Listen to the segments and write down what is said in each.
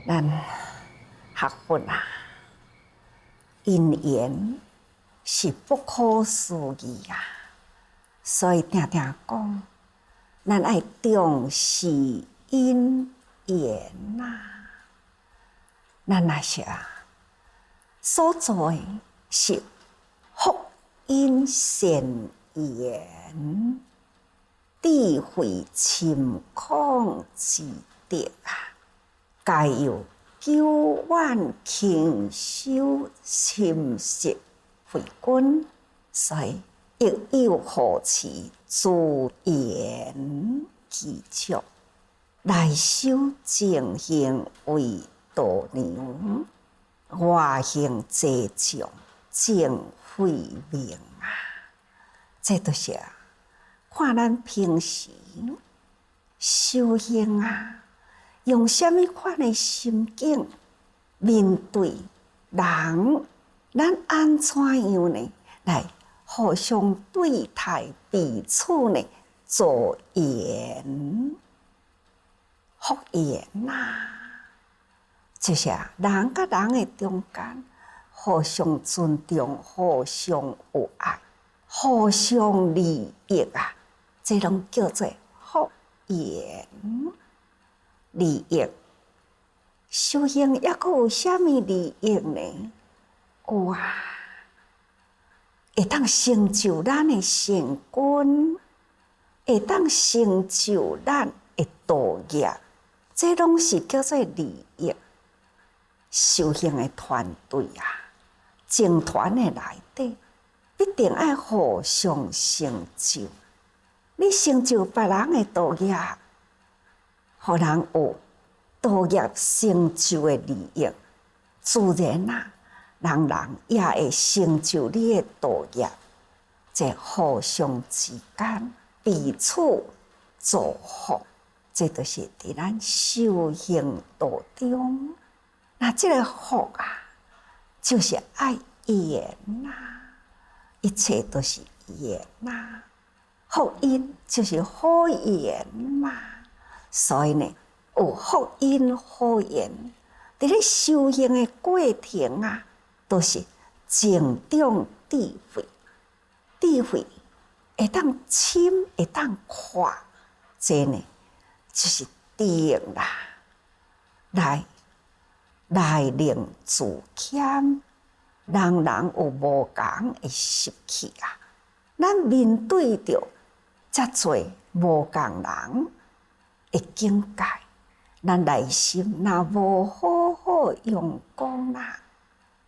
咱学佛啊，因缘是不可思议啊，所以定定讲，咱爱重视因缘呐。咱若是所做的是福因善缘，智慧深空之德啊，皆有久远勤修深实慧根，所以亦有护持自缘具足，内修正行为度娘，外行济众正慧命啊！这都是看咱平时修行啊，用什么款的心境面对人，咱安怎样呢？来互相对待彼此呢？做缘福缘呐，就是人甲人的中间互相尊重、互相有爱、互相利益啊，这拢叫做福缘。利益修行抑阁有啥物利益呢？有啊，会当成就咱的善根，会当成就咱的道业，这拢是叫做利益。修行的团队啊，整团的内底，必定爱互相成就。你成就别人的道业，互人有道业成就的利益，自然啊，人也会成就你的道业。这互相之间彼此祝福，这就是伫咱修行道中。那这个福啊，就是爱缘呐，一切都是缘呐。福因就是好缘嘛，所以呢，有福因好缘，伫咧修行的过程啊，都是增长智慧，智慧会当深，会当宽，这呢就是定啦，来令自谦，人有无同的习气啊。咱面对着遮侪无同人的境界，咱内心若无好好用功啦，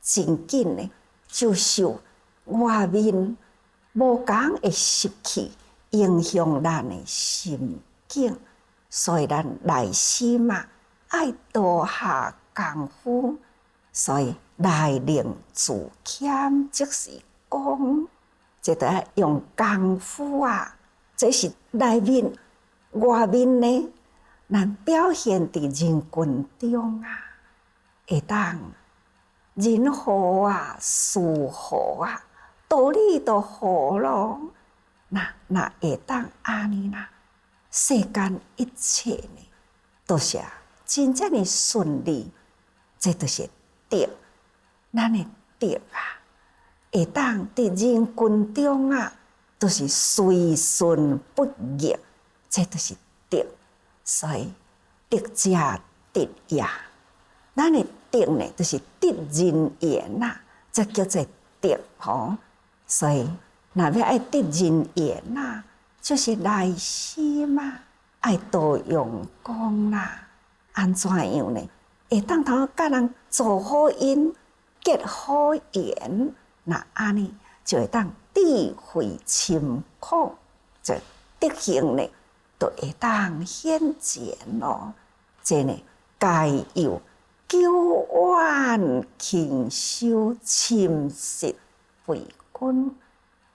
真紧呢就受外面无同的习气影响咱的心境，所以咱内心啊爱多下功夫，所以内令自谦，即是讲，这得要用功夫啊。这是内面、外面呢，咱表现伫人群中啊，会当人好啊、事好啊，道理都好咯。那会当安尼啦，世间一切呢，都是真正的顺利。这就是德，咱的德啊，会当伫人群中啊，都是随顺不逆，这就是德。所以德者德也，咱的德呢，就是得人缘呐，这叫做德吼。所以若要爱得人缘呐，就是内心嘛，爱多用功啦，安怎样呢？会当头甲人做好因，结好缘，那安尼就会当智慧深空，这德行呢，就会当显现咯。这呢，皆有久远勤修深实慧根，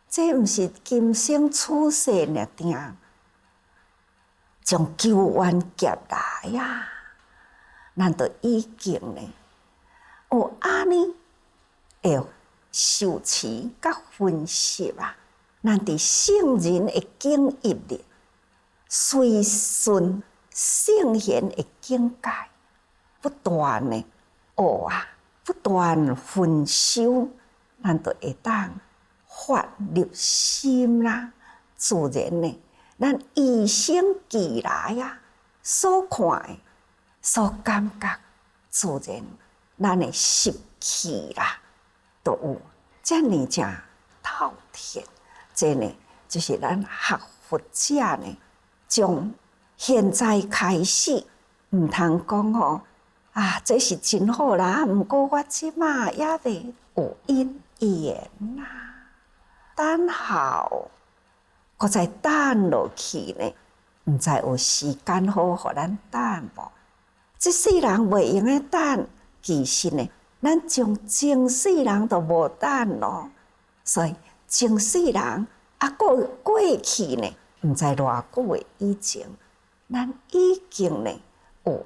这毋是今生出世尔定，从久远劫来呀。咱都已经呢，有安尼会受持甲分析啊，咱伫圣人的境业里，随顺圣贤的境界，不断的学啊，不断熏修，咱就会当发入心啦。自然呢，咱与生俱来啊，所看的、所感觉，自然咱的习气啦，都有遮尔正透彻。这呢，就是咱学佛者呢，从现在开始，毋通讲吼啊，这是真好啦。毋过我即马也未有因缘啦，等候，搁再等落去呢，毋知有时间好互咱等无？即世人袂用诶等，其实呢，咱从前世人都无等咯。所以前世人过去呢，毋知偌久诶以前，咱已经呢有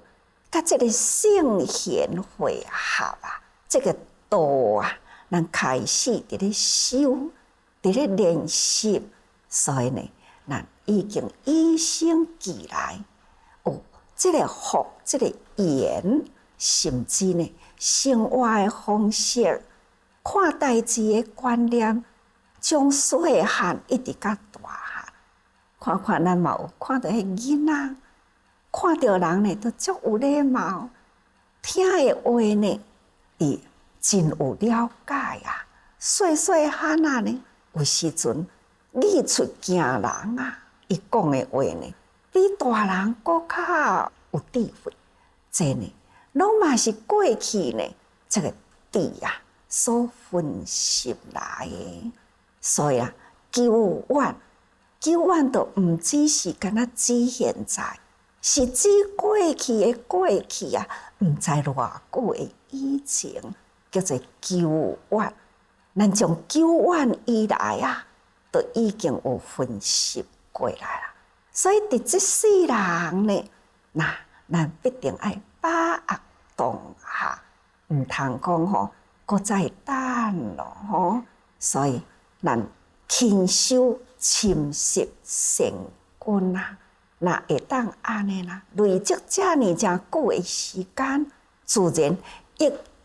甲即个圣贤会合啊，即个道啊，咱开始伫咧修，伫咧练习，所以呢，咱已经与生俱来有即个福，即个缘，甚至呢，生活诶方式、看代志诶观念，从细汉一直到大汉，看看咱嘛有看到迄囡仔，看到人呢都足有礼貌，听诶话呢，伊真有了解啊。细细汉啊呢，有时阵语出惊人啊，伊讲诶话呢，比大人搁较有智慧。这呢，拢嘛是过去呢，这个智啊所分析来的。所以啊，久远都毋只是敢若指现在，是指过去的过去啊，毋知偌久的以前，叫做久远。咱从久远以来啊，都已经有分析过来啦。所以伫即世人呢，咱必定爱把握当下，毋通讲吼，搁再等咯吼。所以咱勤修深习善根啊，若会当安尼啦，累积遮尔正久的时间，自然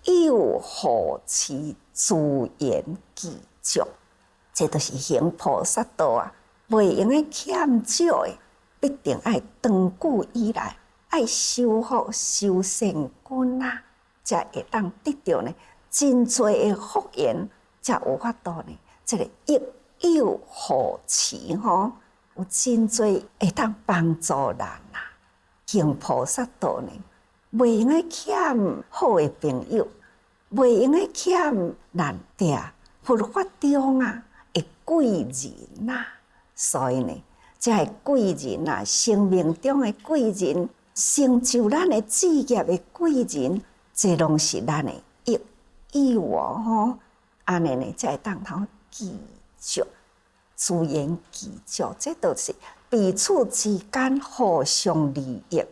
亦有护持资源具足。这就是行菩萨道啊，袂用诶欠少诶，必定爱长久以来爱修复修善根啊，才会当得到呢真多诶福缘，才有法度呢。这个亦有护持吼，有真多会当帮助人啊。行菩萨道呢，袂用诶欠好诶朋友，袂用诶欠咱伫佛法中啊诶贵人啊。所以呢，这个贵人啊，生命中诶贵人，成就咱诶事业诶贵人，这拢是咱诶益友吼。安尼呢，才会当头记住资源记住，这都是彼此之间互相利益、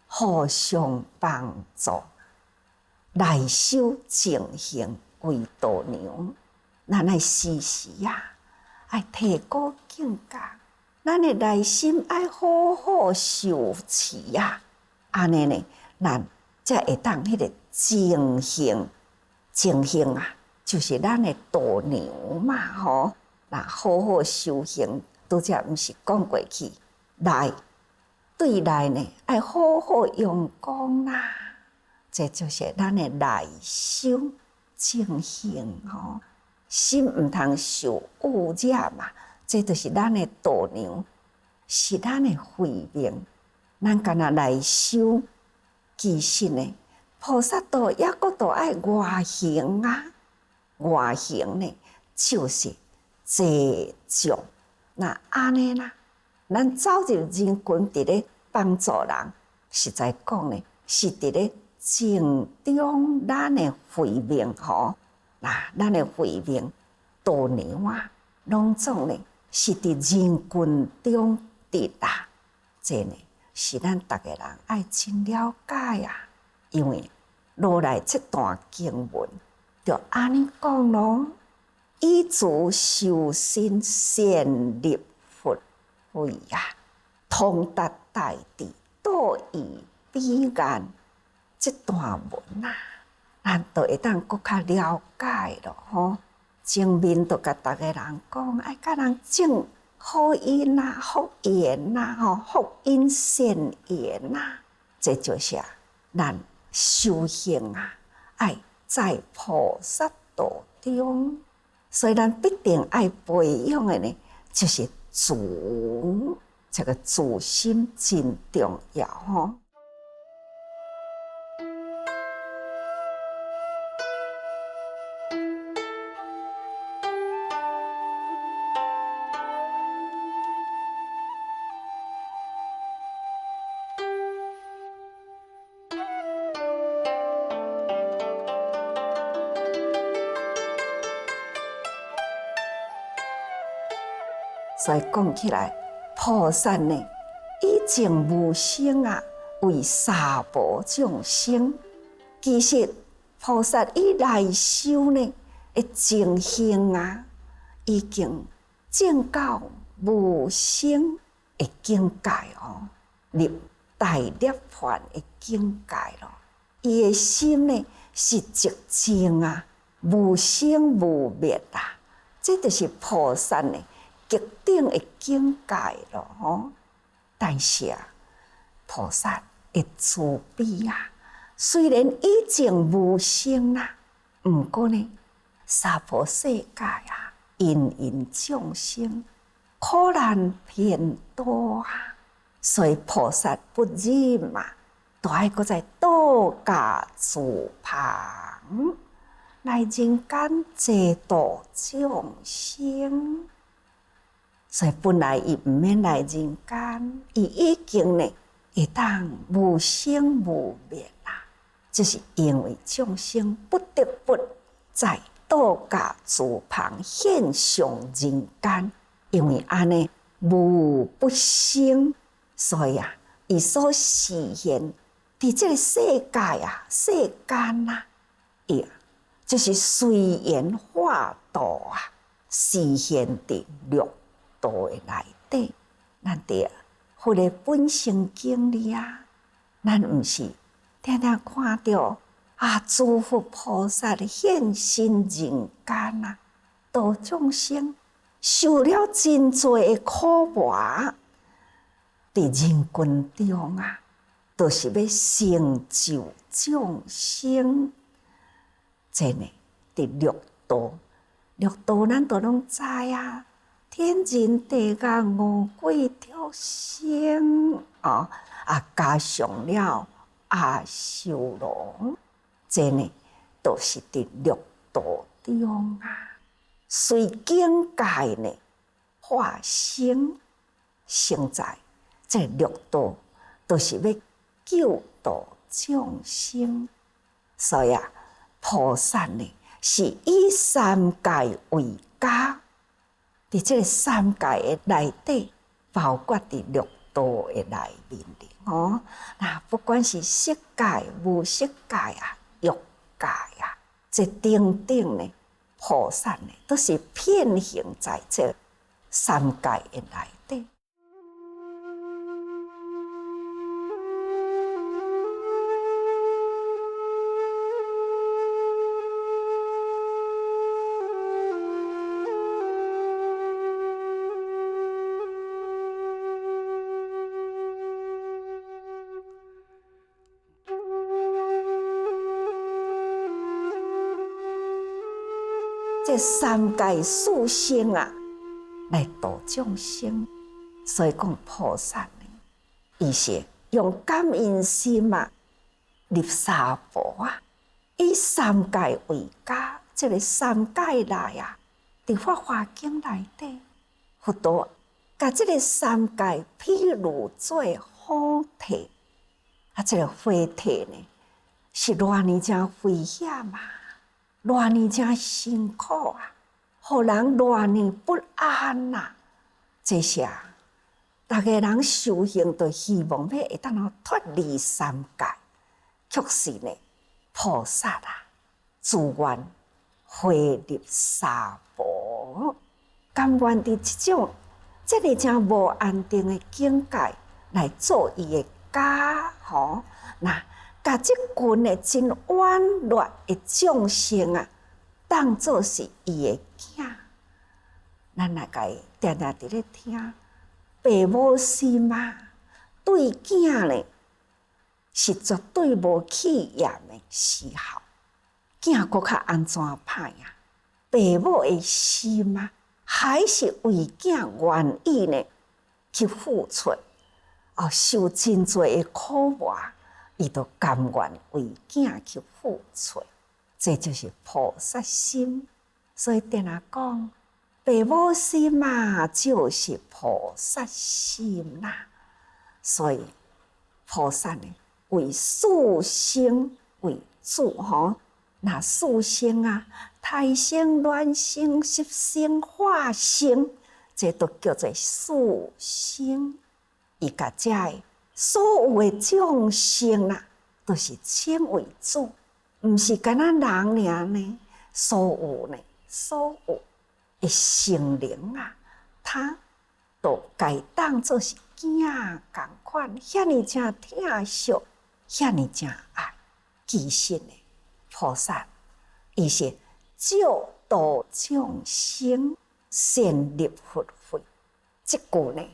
互相帮助，内修正行为度娘。咱爱时时啊，爱提高境界，咱的内心爱好好修持啊。安尼呢，咱才会当迄个正行，正行啊，就是咱的度娘嘛吼。那好好修行，拄则毋是讲过去，对内呢，爱好好用功啦。这就是咱的内修正行吼。心毋通受污染嘛，这就是咱的度娘，是咱的慧命。咱干那内修，其实呢，菩萨道也搁都爱外行啊。外行呢，就是济众。那安尼啦，咱走入人群，伫咧帮助人，实在讲呢，是伫咧正中咱的慧命吼。咱的慧命度娘啊，拢总呢是伫人群中得啦。这呢是咱逐个人爱真了解啊，因为落来这段经文就安尼讲咯：以足修身，善立佛慧啊，通达大地，道义彼岸，这段文啊，咱就会当更较了解咯吼。前面就甲逐个人讲，爱甲人种好因啊、福缘啊、福因善缘啊，这就是咱修行啊，爱在菩萨道中，所以咱必定爱培养的呢，就是自，这个自心真重要吼。所以讲起来，菩萨呢，以净无生啊，为三宝众生。其实菩萨以来修呢，的情形啊，已经证到无生的境界哦，入大涅槃的境界咯。伊的心呢，是寂静啊，无生无灭啊，这就是菩萨呢极顶的境界咯吼。但是啊，菩萨的慈悲啊，虽然以前无生啦，毋过呢，娑婆世界啊，芸芸众生，苦难偏多啊，所以菩萨不忍嘛，都爱搁在道家自旁，来人间济度众生。所以本来伊毋免来人间，伊已经呢会当无生无灭啦。就是因为众生不得不在道家自旁现上人间，因为安尼无不生，所以啊，伊所实现伫这个世界啊、世间啊，伊就是随缘化度啊，实现伫六道的内底。咱伫佛的本性经里啊，咱毋是常常看到啊，诸佛菩萨现身人间啊，度众生，受了真多的苦磨，伫人群中啊，都是要成就众生。这呢，伫六道，六道咱都拢知啊，天人地狱五鬼众生啊，加上了阿修罗，这呢都是伫六道中啊，随境界呢化生，生在这六道，都是要救度众生。所以啊，菩萨呢是以三界为家，伫这个三界的内底，包括伫六道的内面里哦。那不管是色界、无色界啊、欲界啊，这等等呢，菩萨呢都是遍行在这三界的内底。这三界四生啊，来度众生，所以讲菩萨呢，伊是用感应心啊，入三宝啊，以三界为家。这个三界内啊，伫法华经内底，佛陀甲这个三界譬如做火体，这个火体呢，是偌尼真危险啊！偌尼真辛苦啊，互人偌尼不安啊！这些大家人修行都希望要会当脱离三界，却是呢，菩萨啊，自愿回入三宝，甘愿伫这个真无安定的境界来做伊的家吼。那把即群的真婉劣的众生啊，当作是伊的囝，咱来甲伊定定伫咧听。父母心啊，对囝呢是绝对无气焰的时候，囝搁较安怎歹啊？父母的心啊，还是为囝愿意呢去付出，受真多的苦磨，伊都甘愿为囝去付出，这就是菩萨心。所以定定讲，父母心啊，就是菩萨心啦。所以菩萨呢，为世生为主吼。那世生啊，胎生、卵生、湿生、化生，这都叫做世生。伊甲遮的所有的众生啦，都是称为主，毋是干那人尔呢。所有的生灵啊，他都该当作是囝共款，遐尼正疼惜，遐尼正爱。其实呢，菩萨伊是救度众生，善立佛慧。即句呢，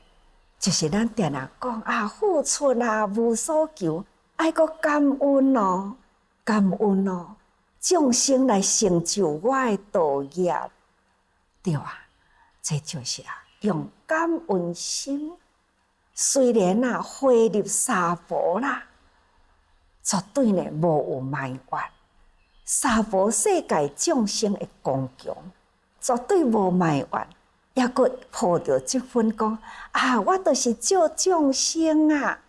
就是咱定定讲啊，付出啊，无所求，爱阁感恩咯，感恩咯，众生来成就我的道业，对啊，这就是用感恩心。虽然回入三宝啦，绝对呢无有埋怨。三宝世界众生的光强，绝对无埋怨，也阁抱着即份讲啊，我就是救众生啊，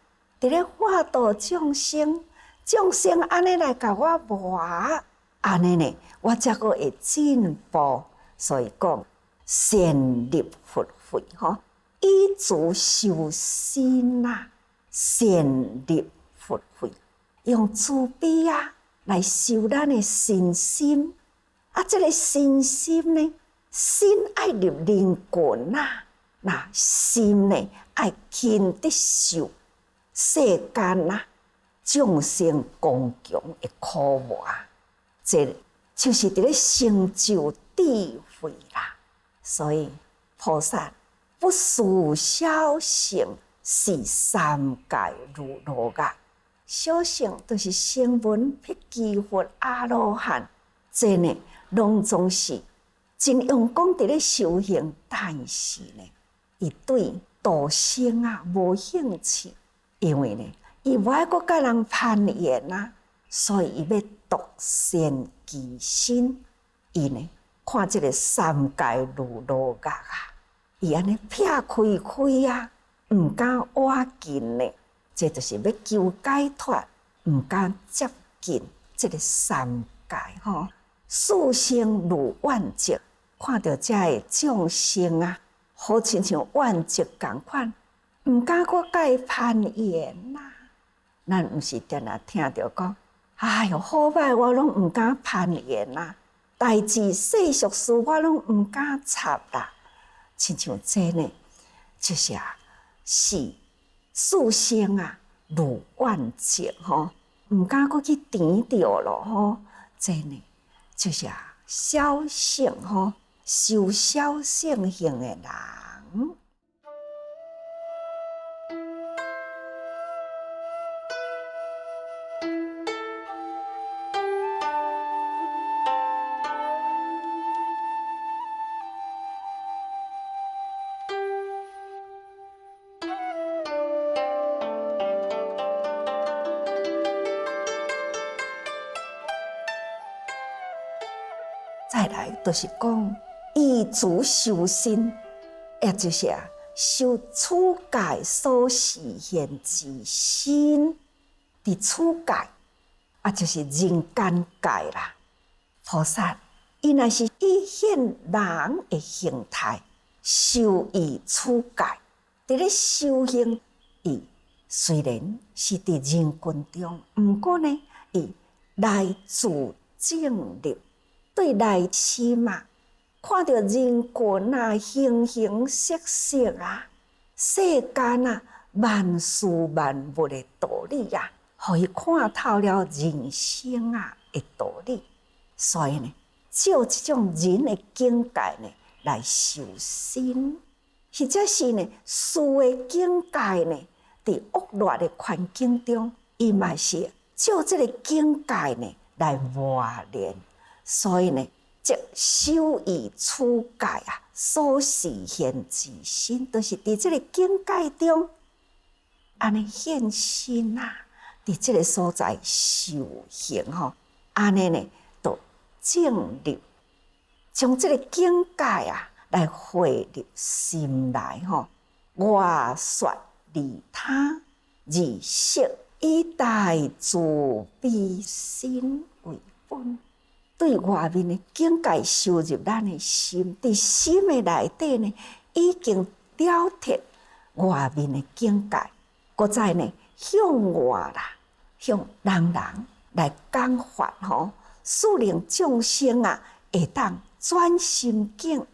伫咧化度众生，众生安尼来甲我磨，安尼呢，我才阁会进步。所以讲善立佛慧吼，依足修心啊，善立佛慧，用慈悲啊来修咱的身心。这个身心呢，心爱入灵魂啊，那心呢爱经得受世间啊众生共强的苦磨，这就是伫咧成就智慧啦。所以菩萨不思小乘，是三界如罗啊。小乘就是声闻、辟支佛、阿罗汉，这呢拢总是真用功伫咧修行，但是呢，伊对度生啊无兴趣，因为呢，伊无爱阁甲人攀缘啊，所以伊要独善其身。伊呢，看这个三界如落啊，伊安尼撇开啊，毋敢挖近呢。这就是要求解脱，毋敢接近这个三界吼。世生如怨疾，看到遮个众生啊，好亲像怨疾共款，毋敢阁甲伊攀缘啦。咱毋是定定听着讲，哎哟，好歹我拢毋敢攀缘啦，代志世俗事我拢毋敢插啦。亲像这呢，就是是。世生啊，如怨疾吼，毋敢阁去甜着咯吼。这呢，就是小乘吼，修小乘行的人。再来就是讲依足修身，也就是修此界所示现之身。伫此界就是人间界啦。菩萨伊若是以现人的形态修于此界，伫咧修行，伊虽然是伫人群中，毋过呢，伊来自正立。对内心啊，看到人群啊，形形色色啊，世间啊，万事万物的道理啊，互伊看透了人生的道理，所以呢，照这种人的境界呢来修身，或者是呢事的境界呢，伫恶劣的环境中，伊嘛是照这个境界呢来磨练。所以呢，即修以处界所实现自身，就是伫这个境界中，安尼现身伫这个所在修行安尼呢，就正入，将这个境界来汇入心内外说利他，而色以大自悲心为本。对外面的境界收入咱的心，伫心的内底呢，已经了脱外面的境界，搁再呢向外向人来讲法使令众生会当转心境，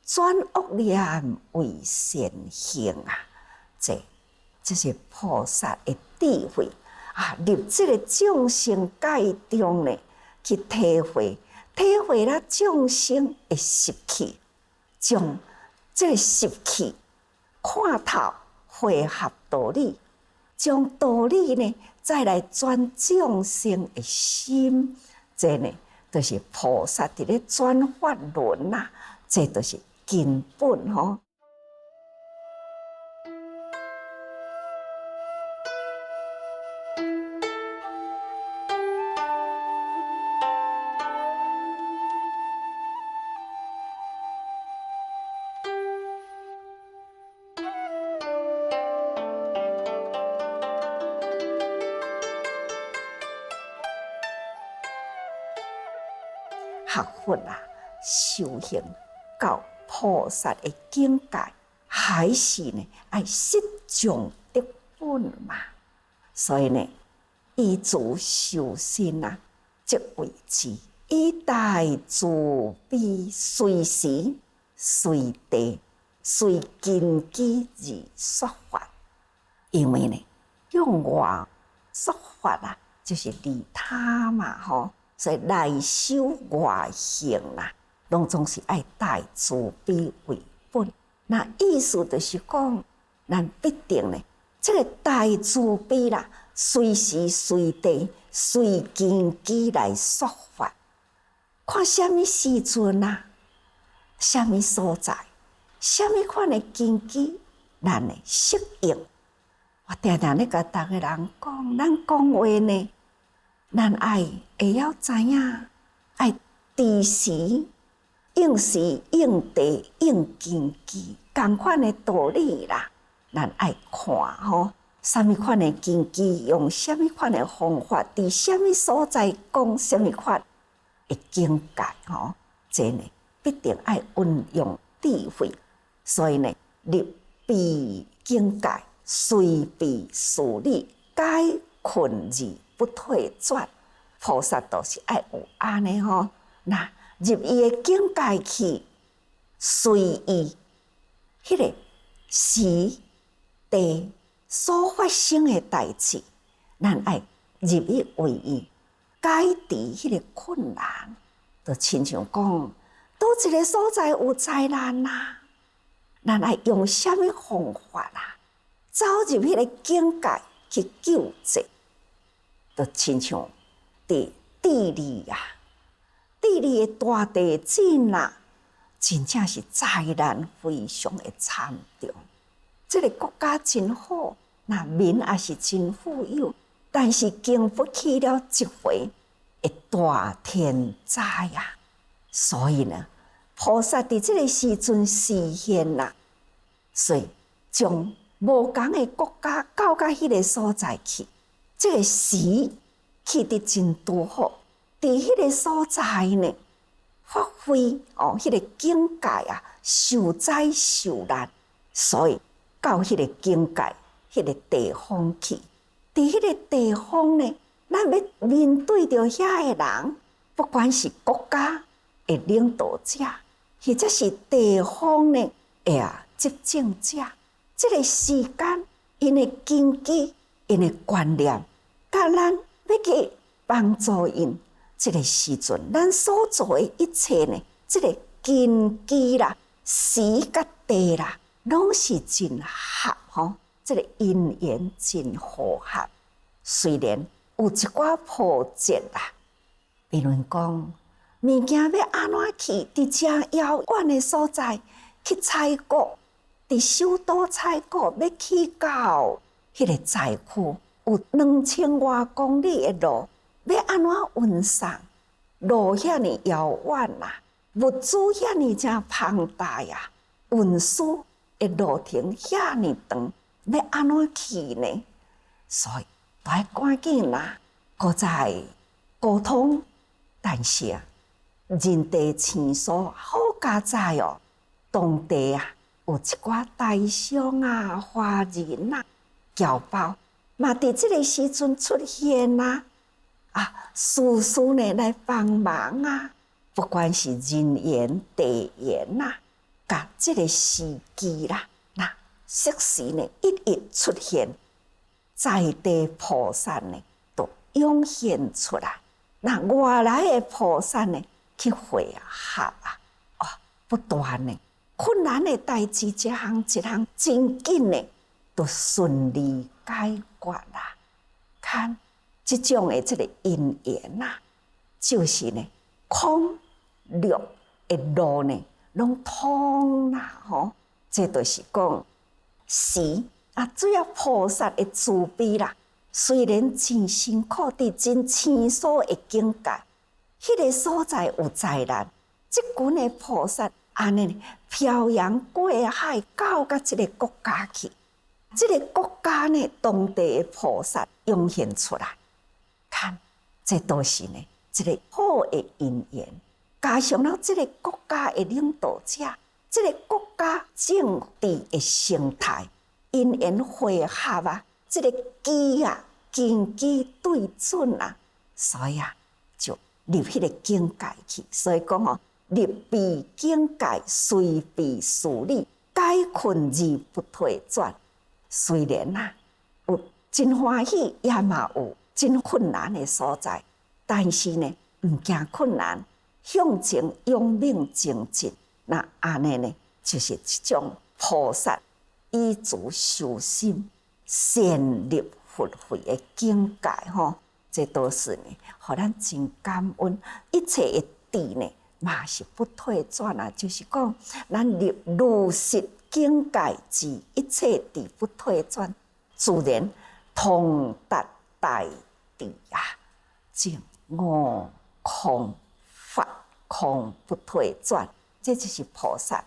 转恶念为善行这是菩萨的智慧入这个众生界中呢，去体会了众生的习气，将这个习气看透，汇合道理，将道理呢再来转众生的心，这呢就是菩萨伫咧转法轮这就是根本学佛修行到菩萨的境界，还是呢爱实相得本嘛。所以呢，依自修身即为之以大慈悲，随时随地随根基而说法。因为呢，用外说法就是利他嘛所以内修外行拢总是爱大慈悲为本。那意思就是讲，咱必定呢，这个大慈悲随时随地随根基来说法。看什么时阵什么所在，什么款的根基，咱会适应。我常常咧甲大家人讲，咱讲话呢，咱会晓知影，爱知时应时应地应根基，同款的道理咱爱看什么款的根基，用什么款的方法，伫什么所在讲什么款的境界这呢必定爱运用智慧。所以呢，入彼境界，随彼事理，解困而不退转。菩萨都是爱有安尼那入伊的境界去，随伊迄个时地所发生的代志，咱爱入去为伊解除迄个困难。就亲像讲，倒一个所在有灾难咱爱用什么方法走入迄个境界去救济。就亲像伫智利智利的大地震真正是灾难非常的惨重。这个国家真好，民也是真富有，但是经不起了一回的大天灾所以呢，菩萨伫这个时阵示现所以将无同的国家到迄个所在去，这个时去得真拄好，伫迄个所在呢，发挥迄个境界受灾受难，所以到迄个境界，迄个地方去，伫迄个地方呢，咱要面对着遐个人，不管是国家的领导者，或者是地方呢执政者，这个时间因的根基、因的观念，甲咱要去帮助因，这个时阵，咱所做的一切呢，这个根基啦、时甲地啦，拢是真合吼。这个因缘真和合，虽然有一寡波折啦，比如讲物件要安怎去，伫遮遥远的所在去采购，伫首都采购要去到迄个灾区，有2000多公里的路，要安怎运送？路遐尼遥远啦，物资遐尼真庞大呀，运输的路程遐尼长。要安怎去呢？所以都要赶紧啦，搁再沟通。但是啊，人地生疏，好佳在哦，当地啊有一寡大商啊、华人啊、侨胞，嘛伫即个时阵出现啦。事事呢来帮忙啊，不管是人缘、地缘啦，甲即个时机啦。适时呢，一一出现，在地菩萨呢，都涌现出来。那外来的菩萨呢，去汇合不断呢，困难的代志一项一项真紧呢，都顺利解决啦。看这种的这个因缘啊，就是呢，空绿的路呢，拢通啦吼。这就是讲。是主要菩萨的慈悲啦，虽然真辛苦，伫真生疏的境界，迄个所在有灾难，即群的菩萨安尼漂洋过海到即个国家去，即个国家呢，当地的菩萨涌现出来，看，这都是呢一个好的因缘，加上了即个国家的领导者。这个国家政治的生态因缘汇合啊，这个基啊根基对准啊，所以就入迄个境界去。所以讲入彼境界，随彼事理，解困而不退转。虽然有真欢喜，也嘛有真困难的所在，但是呢，毋惊困难，向前勇猛前进。那安尼呢，就是这种菩萨依足修心、善入佛慧的境界吼，这都是呢，互咱真感恩。一切的智呢，嘛是不退转啊。就是讲，咱入如实境界之一切智不退转，自然通达大智啊，净我空法空不退转。这就是菩萨。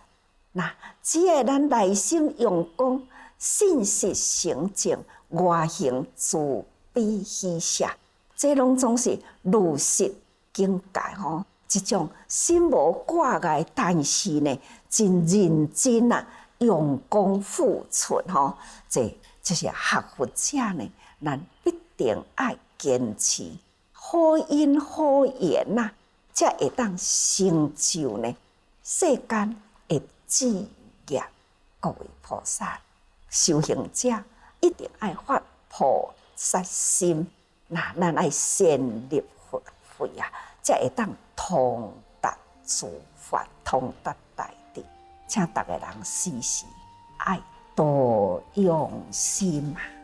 那只要咱内心用功，信实成正，外行自悲喜舍，这拢总是如实境界吼。这种心无挂碍，但是呢，真认真啊，用功付出吼。这就是学佛者呢，咱必定爱坚持好因好缘呐，才会当成就呢。世间的志业，各位菩萨修行者一定爱发菩萨心，那咱爱善入佛慧啊，才会当通达诸法，通达大智。请大家人时时爱多用心啊！